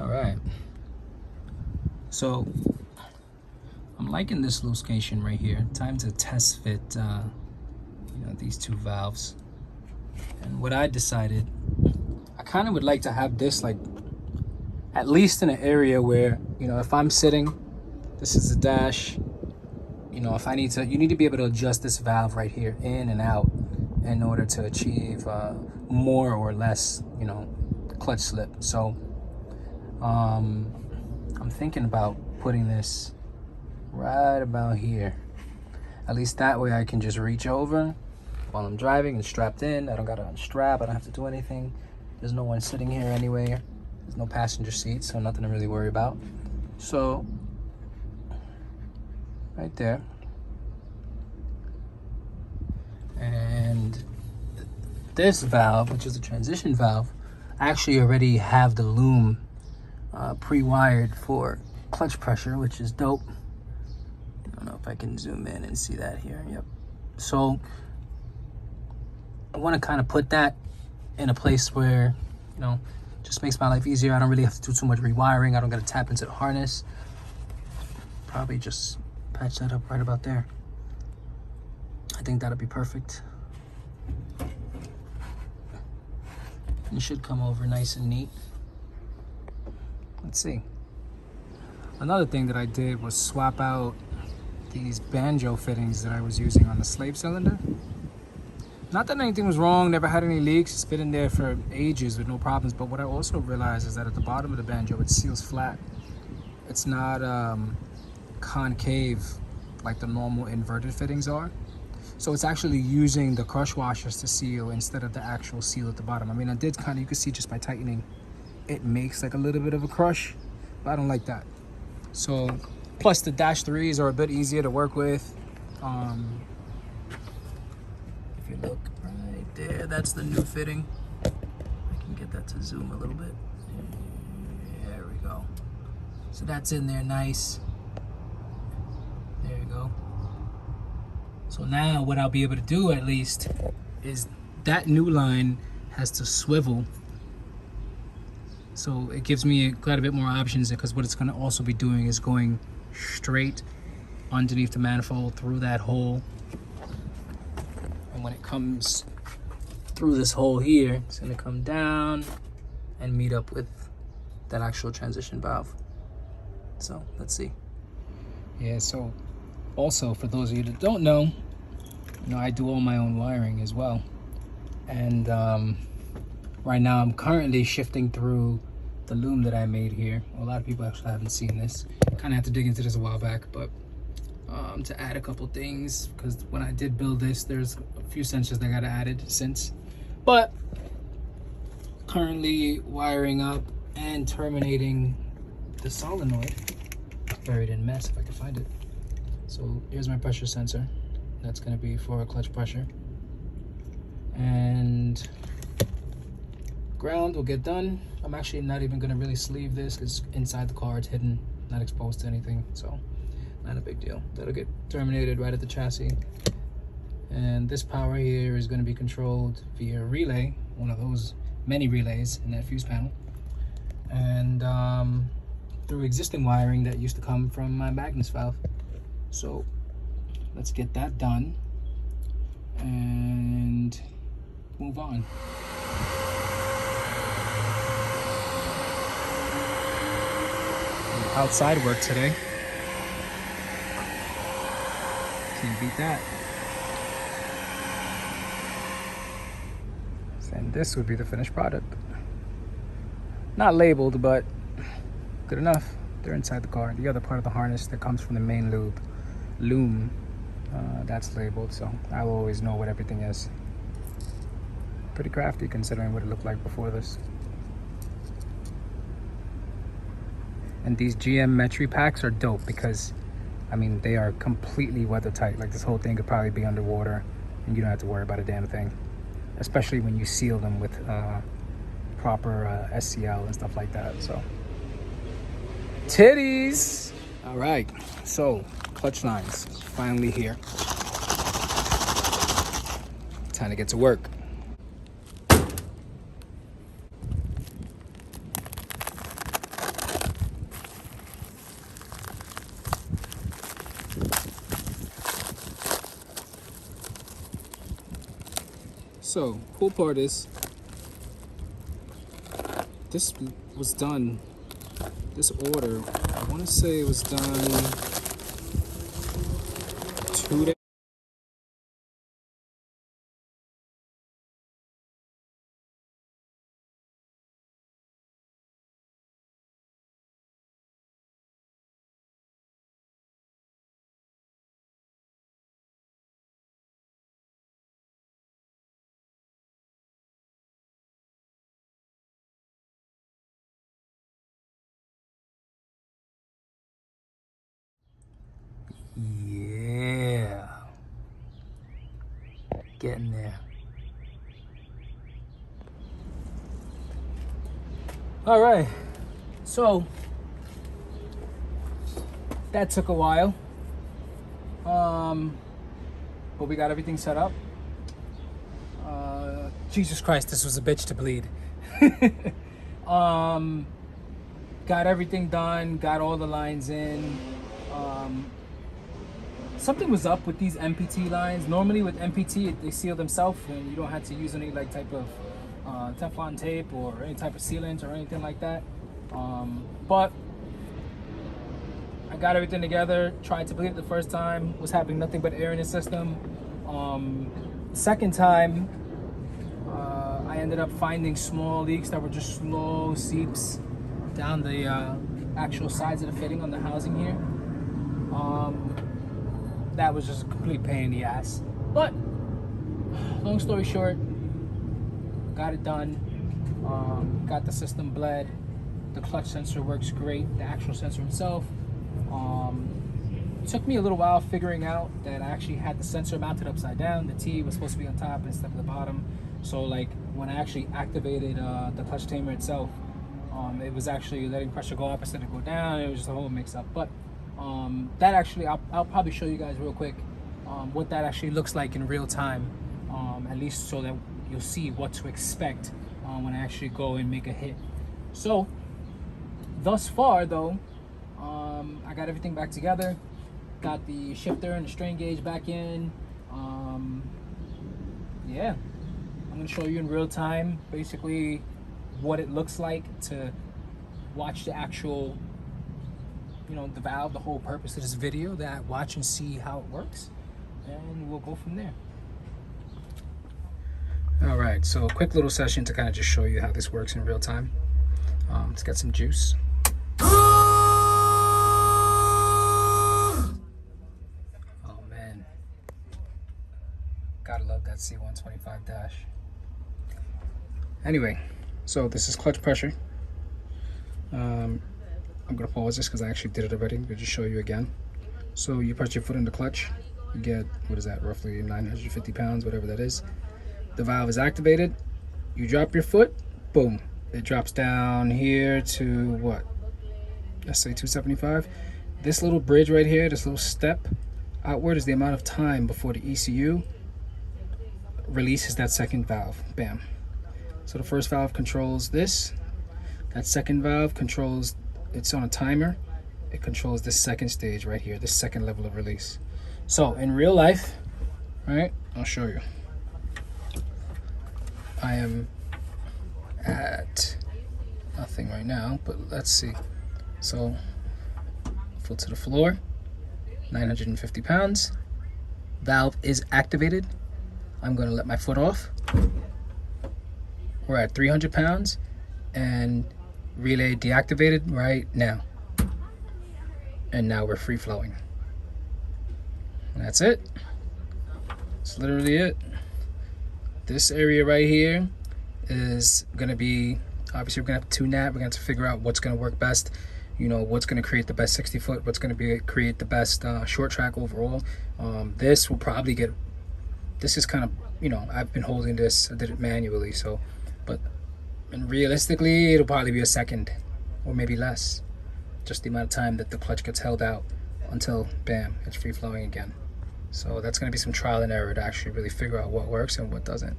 All right. So I'm liking this location right here. Time to test fit, these two valves. And what I decided, I kind of would like to have this like at least in an area where, if I'm sitting, this is the dash. If I need to, you need to be able to adjust this valve right here in and out in order to achieve more or less, clutch slip. So I'm thinking about putting this right about here. At least that way I can just reach over while I'm driving and strapped in. I don't gotta unstrap, I don't have to do anything. There's no one sitting here anyway. There's no passenger seat, so nothing to really worry about. So, right there. And this valve, which is a transition valve, I actually already have the loom pre-wired for clutch pressure, which is dope. I don't know if I can zoom in and see that here. Yep. So I want to kind of put that in a place where, just makes my life easier. I don't really have to do too much rewiring. I don't got to tap into the harness. Probably just patch that up right about there. I think that'll be perfect. It should come over nice and neat. Let's see. Another thing that I did was swap out these banjo fittings that I was using on the slave cylinder. Not that anything was wrong, never had any leaks. It's been in there for ages with no problems. But what I also realized is that at the bottom of the banjo, it seals flat. It's not concave like the normal inverted fittings are. So it's actually using the crush washers to seal instead of the actual seal at the bottom. I mean, I did you can see just by tightening, it makes like a little bit of a crush, but I don't like that. So, plus the dash 3s are a bit easier to work with. If you look right there, that's the new fitting. I can get that to zoom a little bit. There we go. So that's in there nice. There you go. So now what I'll be able to do at least is that new line has to swivel. So it gives me quite a bit more options, because what it's going to also be doing is going straight underneath the manifold through that hole. And when it comes through this hole here, it's going to come down and meet up with that actual transition valve. So let's see. Yeah, so also for those of you that don't know, I do all my own wiring as well. And right now I'm currently shifting through the loom that I made here. A lot of people actually haven't seen this. Kind of had to dig into this a while back, but to add a couple things, because when I did build this, there's a few sensors that got added since. But currently wiring up and terminating the solenoid. Buried in mess if I can find it. So here's my pressure sensor. That's going to be for clutch pressure. And ground will get done. I'm actually not even going to really sleeve this, because inside the car it's hidden, not exposed to anything. So not a big deal. That'll get terminated right at the chassis. And this power here is going to be controlled via relay, one of those many relays in that fuse panel. And through existing wiring that used to come from my Magnus valve. So let's get that done and move on. Outside work today. Can't beat that. And this would be the finished product. Not labeled, but good enough. They're inside the car. The other part of the harness that comes from the main loom, that's labeled, so I will always know what everything is. Pretty crafty considering what it looked like before this. And these GM Metri packs are dope because, I mean, they are completely weather tight. Like, this whole thing could probably be underwater and you don't have to worry about a damn thing. Especially when you seal them with proper SCL and stuff like that. So, titties! All right, so clutch lines finally here. Time to get to work. So, cool part is, this was done, this order, I want to say it was done 2 days. Yeah. Getting there. All right. So, that took a while. But we got everything set up. Jesus Christ, this was a bitch to bleed. Got everything done, got all the lines in. Something was up with these MPT lines. Normally with MPT, they seal themselves and you don't have to use any like type of Teflon tape or any type of sealant or anything like that. But I got everything together, tried to bleed it the first time, was having nothing but air in the system. Second time, I ended up finding small leaks that were just slow seeps down the actual sides of the fitting on the housing here. That was just a complete pain in the ass. But, long story short, got it done. Got the system bled. The clutch sensor works great, the actual sensor itself. It took me a little while figuring out that I actually had the sensor mounted upside down. The T was supposed to be on top instead of the bottom. So like when I actually activated the clutch tamer itself, it was actually letting pressure go up instead of go down. It was just a whole mix up. But that actually, I'll probably show you guys real quick what that actually looks like in real time, at least so that you'll see what to expect when I actually go and make a hit. So thus far though, I got everything back together, got the shifter and the strain gauge back in. Yeah, I'm gonna show you in real time basically what it looks like to watch the actual, you know, the valve, the whole purpose of this video, that watch and see how it works, and we'll go from there. All right, so a quick little session to kind of just show you how this works in real time. Let's get some juice. Oh man, gotta love that C125 dash. Anyway, so this is clutch pressure. I'm gonna pause this because I actually did it already. I'm gonna just show you again. So you press your foot in the clutch, you get, what is that, roughly 950 pounds, whatever that is. The valve is activated, you drop your foot, boom, it drops down here to what, let's say 275. This little bridge right here, this little step outward, is the amount of time before the ECU releases that second valve. Bam. So the first valve controls this, that second valve controls, it's on a timer, it controls this second stage right here, this second level of release. So in real life, right, I'll show you. I am at nothing right now, but let's see. So foot to the floor, 950 pounds, valve is activated. I'm gonna let my foot off. We're at 300 pounds and relay deactivated right now. And now we're free flowing. And that's it. That's literally it. This area right here is gonna be, obviously we're gonna have to tune that. We're gonna have to figure out what's gonna work best. You know, what's gonna create the best 60 foot, what's gonna create the best short track overall. This will probably get, this is kind of, you know, I've been holding this, I did it manually, so, but and realistically, it'll probably be a second or maybe less. Just the amount of time that the clutch gets held out until, bam, it's free flowing again. So that's gonna be some trial and error to actually really figure out what works and what doesn't.